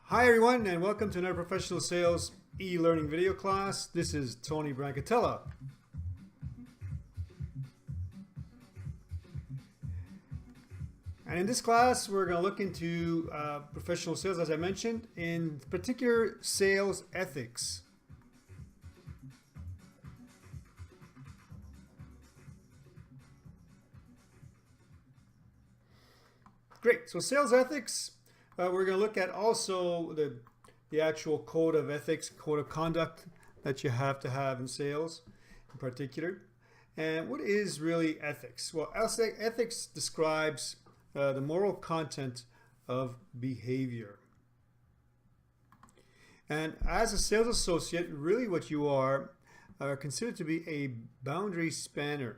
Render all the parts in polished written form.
Hi everyone, and welcome to another professional sales e-learning video class. This is Tony Brancatella. And in this class, we're going to look into professional sales, as I mentioned, in particular sales ethics. Great, so sales ethics, we're going to look at also the actual code of ethics, code of conduct that you have to have in sales in particular. And what is really ethics? Well, ethics describes the moral content of behavior. And as a sales associate, really what you are considered to be a boundary spanner,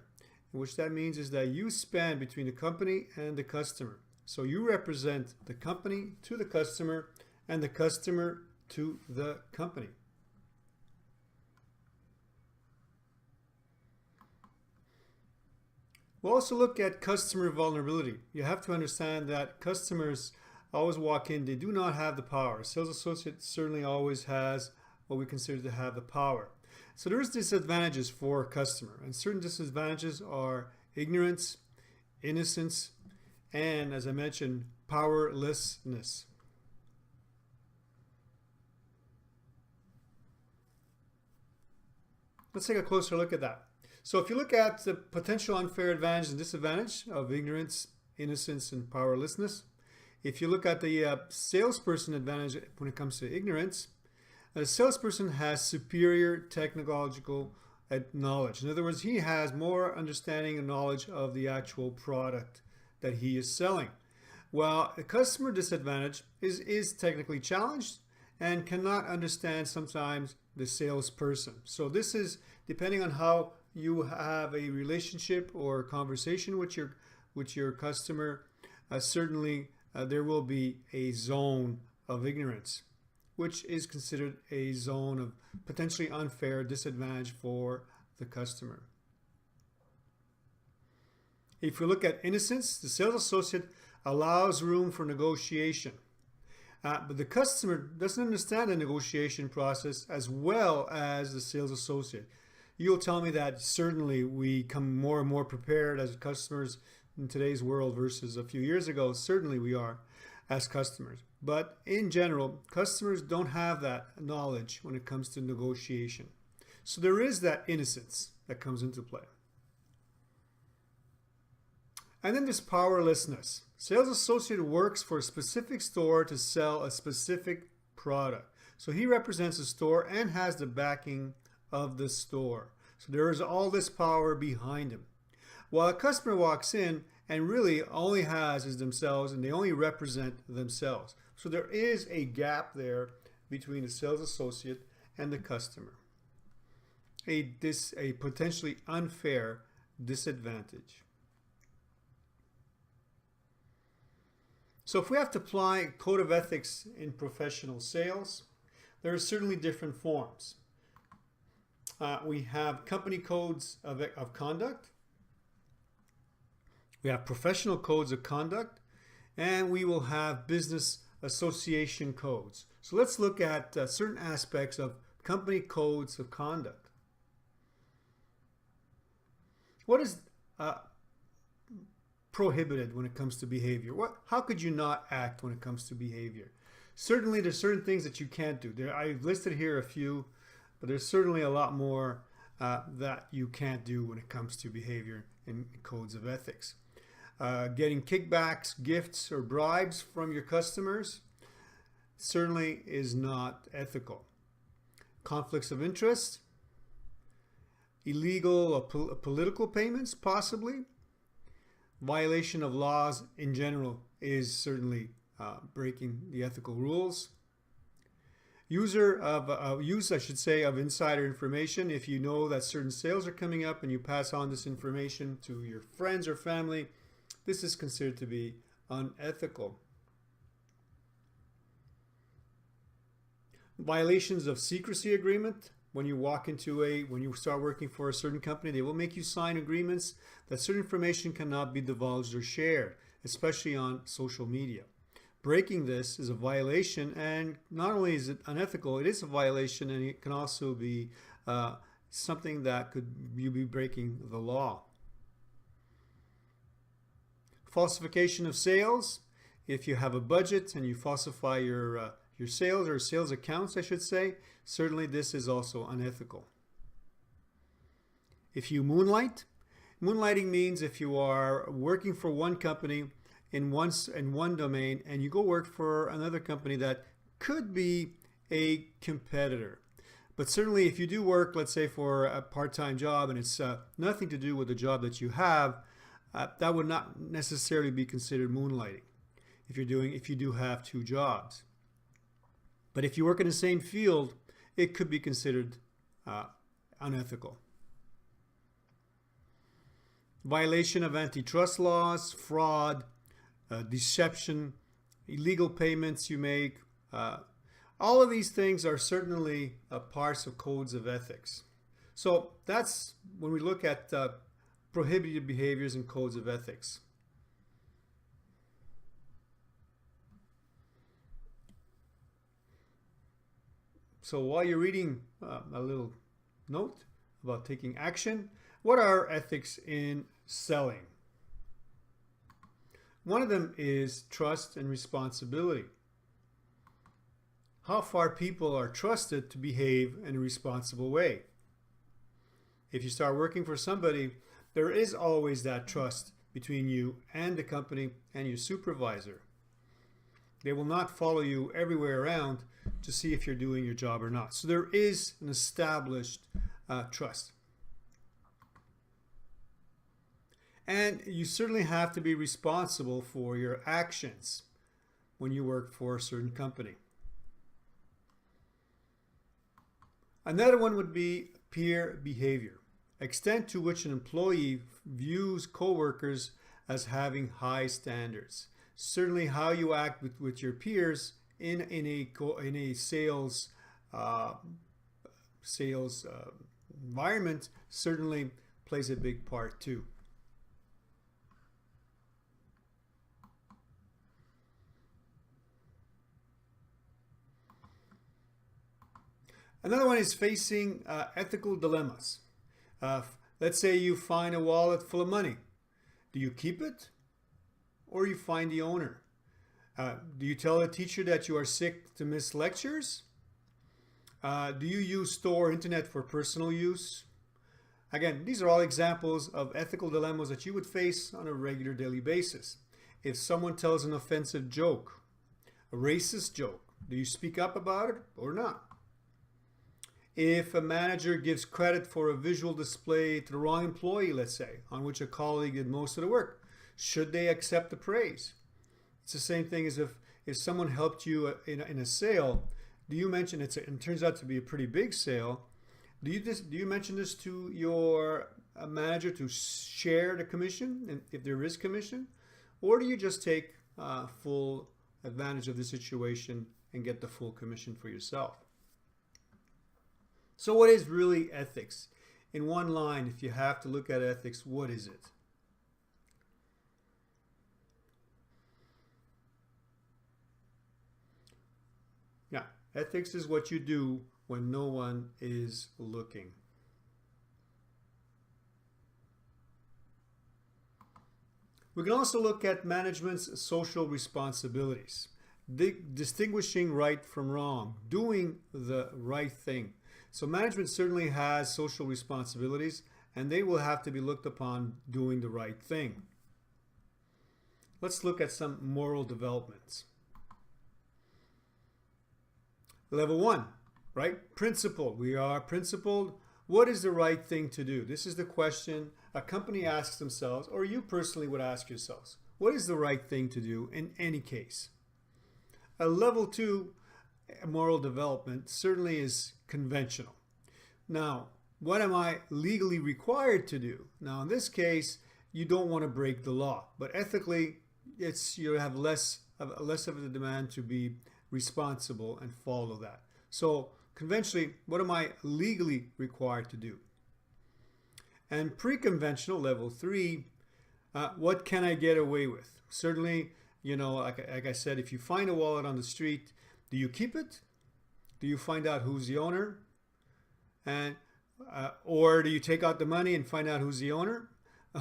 which that means is that you span between the company and the customer. So you represent the company to the customer and the customer to the company. We'll also look at customer vulnerability. You have to understand that customers always walk in, they do not have the power. A sales associate certainly always has what we consider to have the power. So there's disadvantages for a customer, and certain disadvantages are ignorance, innocence, and as I mentioned, powerlessness. Let's take a closer look at that. So if you look at the potential unfair advantage and disadvantage of ignorance, innocence, and powerlessness, if you look at the salesperson advantage when it comes to ignorance, a salesperson has superior technological knowledge. In other words, he has more understanding and knowledge of the actual product that he is selling. Well, a customer disadvantage is technically challenged and cannot understand sometimes the salesperson. So this is depending on how you have a relationship or conversation with your customer. Certainly there will be a zone of ignorance, which is considered a zone of potentially unfair disadvantage for the customer. If you look at innocence, the sales associate allows room for negotiation. But the customer doesn't understand the negotiation process as well as the sales associate. You'll tell me that certainly we come more and more prepared as customers in today's world versus a few years ago. Certainly we are as customers. But in general, customers don't have that knowledge when it comes to negotiation. So there is that innocence that comes into play. And then there's powerlessness. Sales associate works for a specific store to sell a specific product. So he represents a store and has the backing of the store. So there is all this power behind him. While a customer walks in and really only has is themselves, and they only represent themselves. So there is a gap there between the sales associate and the customer. A potentially unfair disadvantage. So if we have to apply a code of ethics in professional sales, there are certainly different forms. We have company codes of conduct. We have professional codes of conduct, and we will have business association codes. So let's look at certain aspects of company codes of conduct. What is prohibited when it comes to behavior? How could you not act when it comes to behavior? Certainly there's certain things that you can't do. I've listed here a few, but there's certainly a lot more that you can't do when it comes to behavior in codes of ethics. Getting kickbacks, gifts, or bribes from your customers certainly is not ethical. Conflicts of interest, illegal or political payments possibly. Violation of laws in general is certainly breaking the ethical rules. Use, I should say, of insider information. If you know that certain sales are coming up and you pass on this information to your friends or family, this is considered to be unethical. Violations of secrecy agreement. When you start working for a certain company, they will make you sign agreements that certain information cannot be divulged or shared, especially on social media. breaking this is a violation, and not only is it unethical, it is a violation, and it can also be something that could you be breaking the law. Falsification of sales. If you have a budget and you falsify your sales, or sales accounts, I should say, certainly this is also unethical. If you moonlight, moonlighting means if you are working for one company in one domain and you go work for another company that could be a competitor. But certainly if you do work, let's say for a part-time job, and it's nothing to do with the job that you have, that would not necessarily be considered moonlighting if you do have two jobs. But if you work in the same field, it could be considered unethical. Violation of antitrust laws, fraud, deception, illegal payments you make. All of these things are certainly parts of codes of ethics. So that's when we look at prohibited behaviors and codes of ethics. So while you're reading a little note about taking action, what are ethics in selling? One of them is trust and responsibility. How far people are trusted to behave in a responsible way. If you start working for somebody, there is always that trust between you and the company and your supervisor. They will not follow you everywhere around to see if you're doing your job or not. So there is an established trust. And you certainly have to be responsible for your actions when you work for a certain company. Another one would be peer behavior. Extent to which an employee views coworkers as having high standards. Certainly how you act with your peers in a sales environment certainly plays a big part too. Another one is facing ethical dilemmas. Let's say you find a wallet full of money. Do you keep it, or you find the owner? Do you tell a teacher that you are sick to miss lectures? Do you use store internet for personal use? Again, these are all examples of ethical dilemmas that you would face on a regular daily basis. If someone tells an offensive joke, a racist joke, do you speak up about it or not? If a manager gives credit for a visual display to the wrong employee, let's say, on which a colleague did most of the work, should they accept the praise? It's the same thing as if someone helped you in a sale. Do you mention it turns out to be a pretty big sale? Do you mention this to your manager to share the commission, if there is commission, or do you just take full advantage of the situation and get the full commission for yourself? So what is really ethics? In one line, if you have to look at ethics, what is it? Yeah, ethics is what you do when no one is looking. We can also look at management's social responsibilities, distinguishing right from wrong, doing the right thing. So management certainly has social responsibilities, and they will have to be looked upon doing the right thing. Let's look at some moral developments. Level 1, right? Principled. We are principled. What is the right thing to do? This is the question a company asks themselves, or you personally would ask yourselves. What is the right thing to do in any case? A level 2 moral development certainly is conventional. Now, what am I legally required to do? Now, in this case, you don't want to break the law, but ethically, you have less of a demand to be responsible and follow that. So, conventionally, what am I legally required to do? And pre-conventional, level 3, what can I get away with? Certainly, like I said, if you find a wallet on the street, do you keep it? Do you find out who's the owner? And or do you take out the money and find out who's the owner?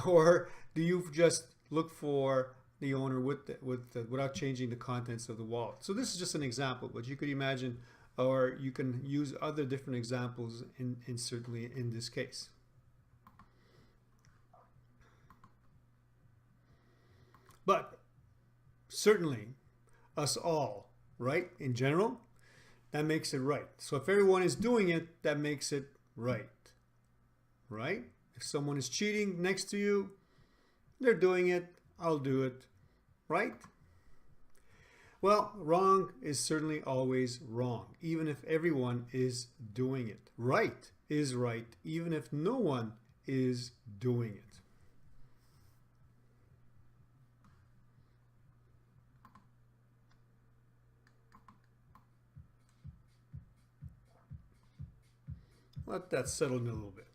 Or do you just look for the owner without changing the contents of the wallet? So this is just an example, but you could imagine, or you can use other different examples certainly in this case. But certainly us all, right? In general, that makes it right. So if everyone is doing it, that makes it right. Right? If someone is cheating next to you, they're doing it, I'll do it. Right? Well, wrong is certainly always wrong, even if everyone is doing it. Right is right, even if no one is doing it. Let that settle in a little bit.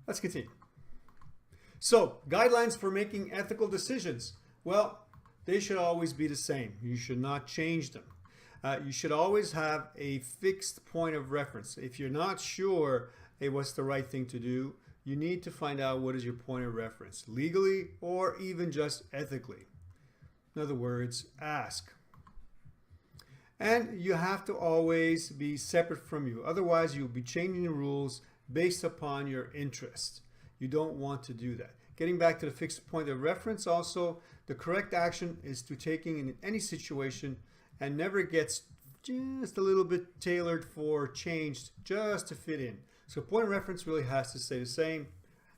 Let's continue. So, guidelines for making ethical decisions. Well, they should always be the same. You should not change them. You should always have a fixed point of reference. If you're not sure, hey, what's the right thing to do, you need to find out what is your point of reference, legally or even just ethically. In other words, ask. And you have to always be separate from you. Otherwise, you'll be changing the rules based upon your interest. You don't want to do that. Getting back to the fixed point of reference also, the correct action is to taking in any situation and never gets just a little bit tailored for changed just to fit in. So point of reference really has to stay the same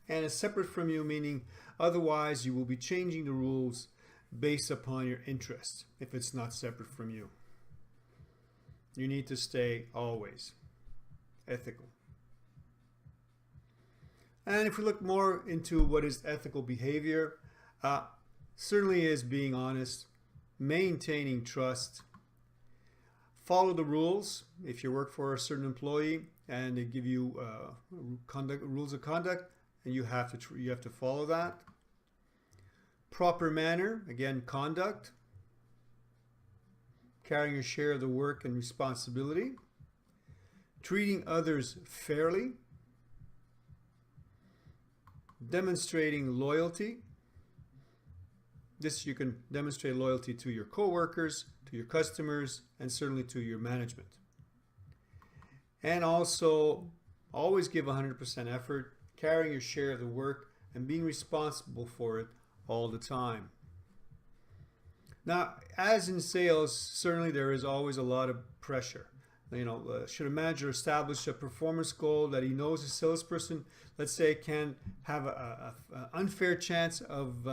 and is separate from you, meaning otherwise you will be changing the rules based upon your interest if it's not separate from you. You need to stay always ethical. And if we look more into what is ethical behavior, certainly is being honest, maintaining trust, follow the rules. If you work for a certain employee and they give you rules of conduct, and you have to follow that. Proper manner, again, conduct. Carrying your share of the work and responsibility. Treating others fairly. Demonstrating loyalty. This you can demonstrate loyalty to your coworkers, to your customers, and certainly to your management. And also, always give 100% effort, carrying your share of the work, and being responsible for it all the time. Now, as in sales, certainly there is always a lot of pressure. Should a manager establish a performance goal that he knows a salesperson, let's say, can have an unfair chance of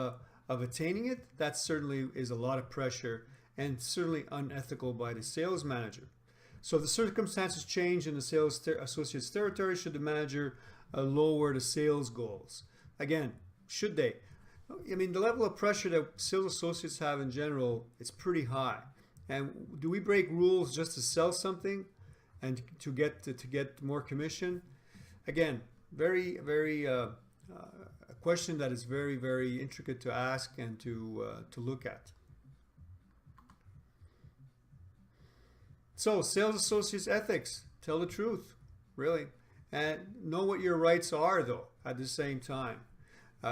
attaining it? That certainly is a lot of pressure and certainly unethical by the sales manager. So if the circumstances change in the sales associate's territory, should the manager lower the sales goals? Again, should they? I mean, the level of pressure that sales associates have in general, it's pretty high. And do we break rules just to sell something and to get more commission? Again, a question that is very, very intricate to ask and to look at. So, sales associates ethics, tell the truth, really, and know what your rights are, though, at the same time.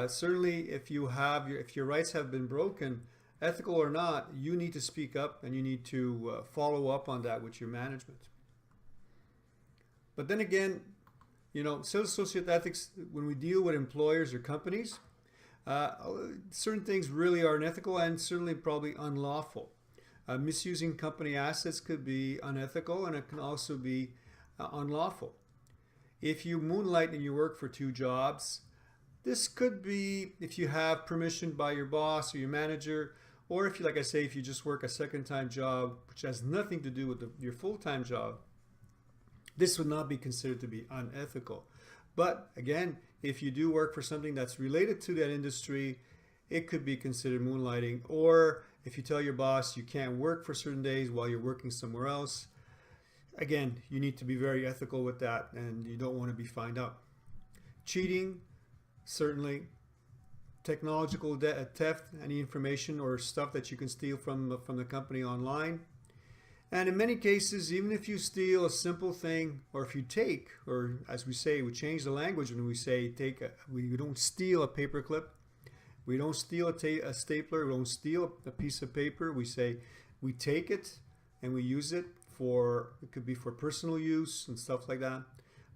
Certainly, if your rights have been broken, ethical or not, you need to speak up and you need to follow up on that with your management. But then again, sales associate ethics, when we deal with employers or companies, certain things really are unethical and certainly probably unlawful. Misusing company assets could be unethical and it can also be unlawful. If you moonlight and you work for two jobs, this could be if you have permission by your boss or your manager, or if you, like I say, if you just work a second-time job, which has nothing to do with your full-time job, this would not be considered to be unethical. But again, if you do work for something that's related to that industry, it could be considered moonlighting. Or if you tell your boss you can't work for certain days while you're working somewhere else, again, you need to be very ethical with that and you don't want to be found out. Cheating, certainly technological theft, any information or stuff that you can steal from the company online. And in many cases, even if you steal a simple thing, or if you take, or as we say, we change the language when we say take, we don't steal a paperclip, we don't steal a stapler, we don't steal a piece of paper. We say we take it and we use it for, it could be for personal use and stuff like that.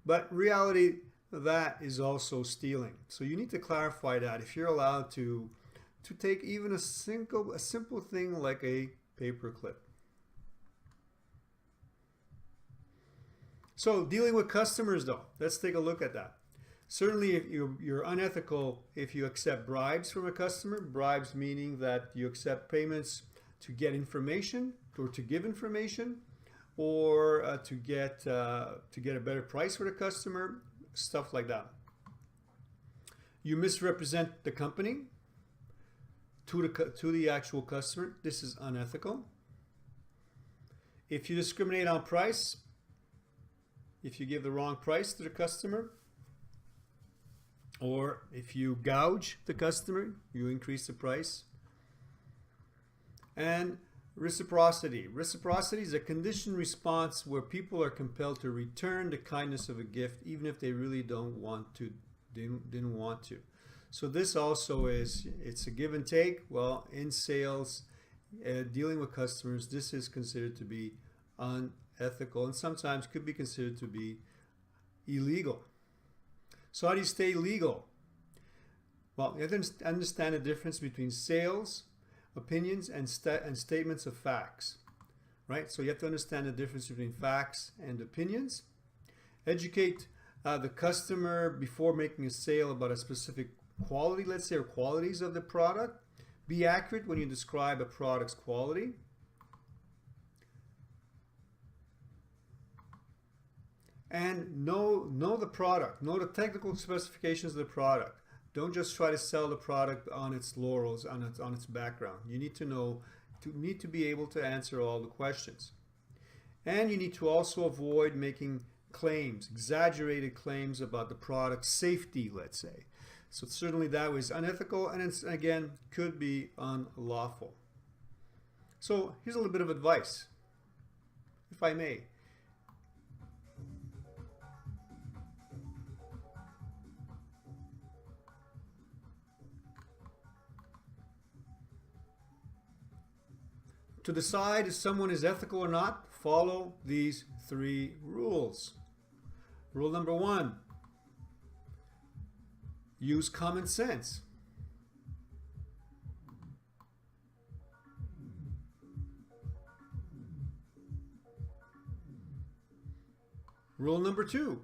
But reality, that is also stealing. So you need to clarify that if you're allowed to take even a simple thing like a paperclip. So dealing with customers though, let's take a look at that. Certainly if you're unethical if you accept bribes from a customer, bribes meaning that you accept payments to get information or to give information, or to get a better price for the customer, stuff like that. You misrepresent the company to the actual customer. This is unethical. If you discriminate on price, if you give the wrong price to the customer, or if you gouge the customer, you increase the price. And reciprocity. Reciprocity is a conditioned response where people are compelled to return the kindness of a gift even if they really don't want to, didn't want to. So this also is, it's a give and take. Well, in sales, dealing with customers, this is considered to be unethical and sometimes could be considered to be illegal. So how do you stay legal? Well, you have to understand the difference between sales, opinions, and statements of facts, right? So you have to understand the difference between facts and opinions. Educate the customer before making a sale about a specific quality, let's say, or qualities of the product. Be accurate when you describe a product's quality. And know the product, know the technical specifications of the product. Don't just try to sell the product on its laurels, on its background. You need to know, need to be able to answer all the questions. And you need to also avoid making claims, exaggerated claims about the product's safety, let's say. So certainly that was unethical, and it's, again, could be unlawful. So here's a little bit of advice, if I may. To decide if someone is ethical or not, follow these 3 rules. Rule number 1, use common sense. Rule number 2,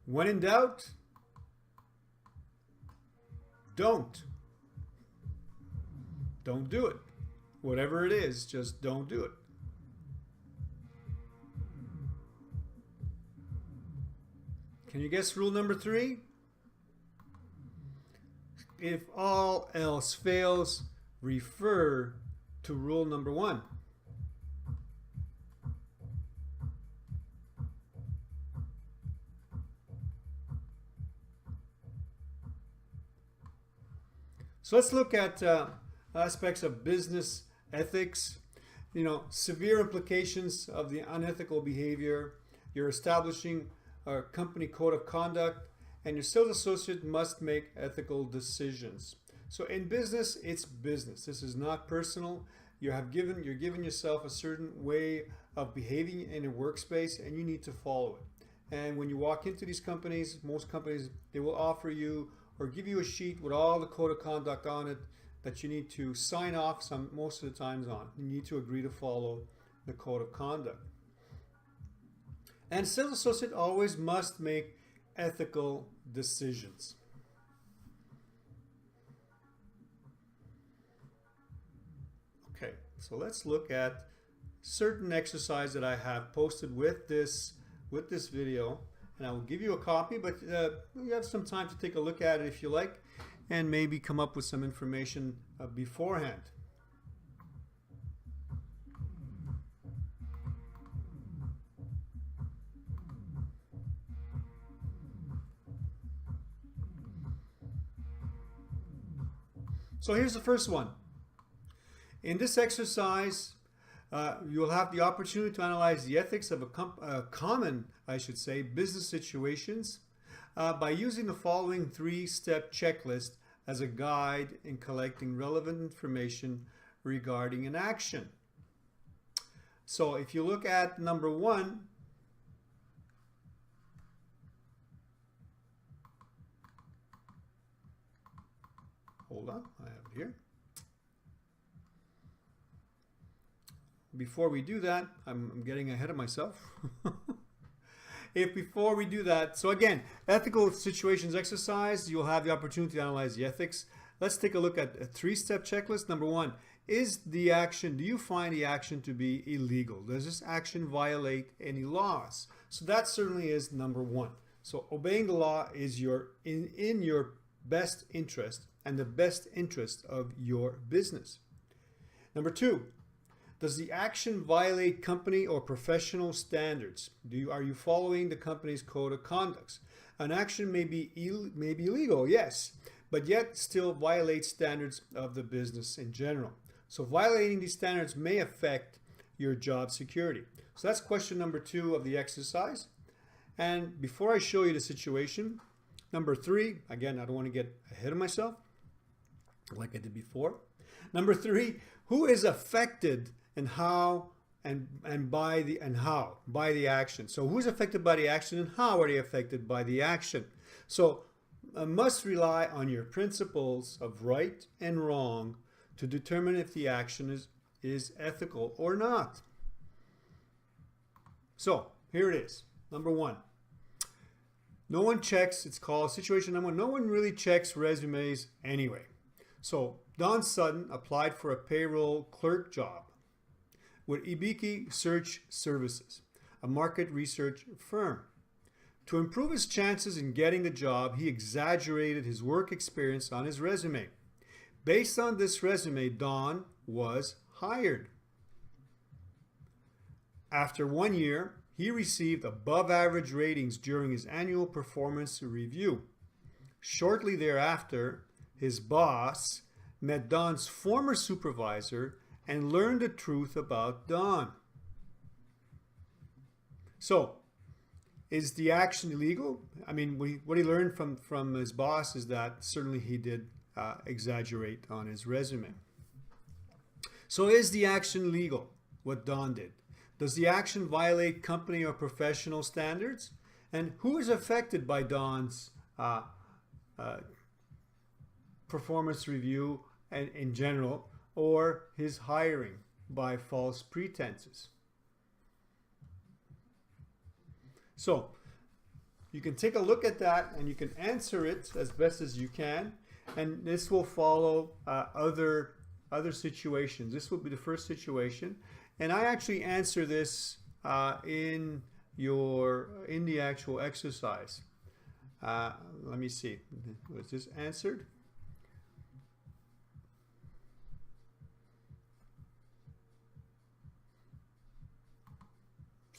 when in doubt, don't do it. Whatever it is, just don't do it. Can you guess rule number 3? If all else fails, refer to rule number 1. So let's look at aspects of business ethics, severe implications of the unethical behavior. You're establishing a company code of conduct, and your sales associate must make ethical decisions. So in business, it's business. This is not personal. You're giving yourself a certain way of behaving in a workspace, and you need to follow it. And when you walk into these companies, most companies, they will offer you or give you a sheet with all the code of conduct on it that you need to sign off most of the times on. You need to agree to follow the code of conduct. And sales associate always must make ethical decisions. Okay, so let's look at certain exercise that I have posted with this video, and I will give you a copy, but you have some time to take a look at it if you like, and maybe come up with some information beforehand. So here's the first one. In this exercise, you'll have the opportunity to analyze the ethics of common, I should say, business situations by using the following 3-step checklist as a guide in collecting relevant information regarding an action. So if you look at number 1, hold on, I have it here. Before we do that, I'm getting ahead of myself. Before we do that, so again, ethical situations exercise, you'll have the opportunity to analyze the ethics. Let's take a look at a 3-step checklist. Number 1, do you find the action to be illegal? Does this action violate any laws? So that certainly is number 1. So obeying the law is in your best interest and the best interest of your business. Number 2, does the action violate company or professional standards? Are you following the company's code of conduct? An action may be illegal, yes, but yet still violates standards of the business in general. So violating these standards may affect your job security. So that's question number 2 of the exercise. And before I show you the situation, number 3, again, I don't want to get ahead of myself like I did before. Number 3, who is affected and how by the action? So who's affected by the action and how are they affected by the action? So I must rely on your principles of right and wrong to determine if the action is ethical or not. So here it is. Number 1. No one checks, it's called situation number 1. No one really checks resumes anyway. So Don Sutton applied for a payroll clerk job with Ibiki Search Services, a market research firm. To improve his chances in getting the job, he exaggerated his work experience on his resume. Based on this resume, Don was hired. After 1 year, he received above average ratings during his annual performance review. Shortly thereafter, his boss met Don's former supervisor and learned the truth about Don. So, is the action illegal? I mean, what he learned from his boss is that certainly he did exaggerate on his resume. So is the action legal, what Don did? Does the action violate company or professional standards? And who is affected by Don's performance review and in general, or his hiring by false pretenses? So you can take a look at that and you can answer it as best as you can, and this will follow other situations. This will be the first situation, and I actually answer this in the actual exercise. Let me see, was this answered?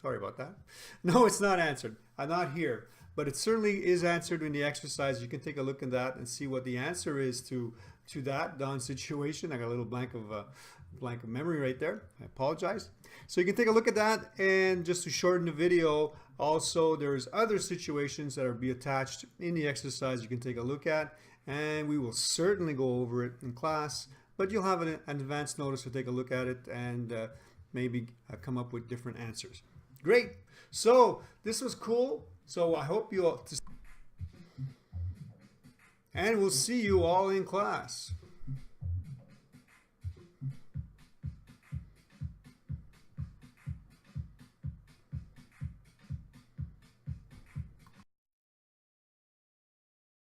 Sorry about that. No, it's not answered. I'm not here, but it certainly is answered in the exercise. You can take a look at that and see what the answer is to that Don situation. I got a little blank of memory right there. I apologize. So you can take a look at that, and just to shorten the video, also there's other situations that will be attached in the exercise you can take a look at, and we will certainly go over it in class, but you'll have an advance notice to take a look at it and maybe come up with different answers. Great. So this was cool. So I hope you all, and we'll see you all in class.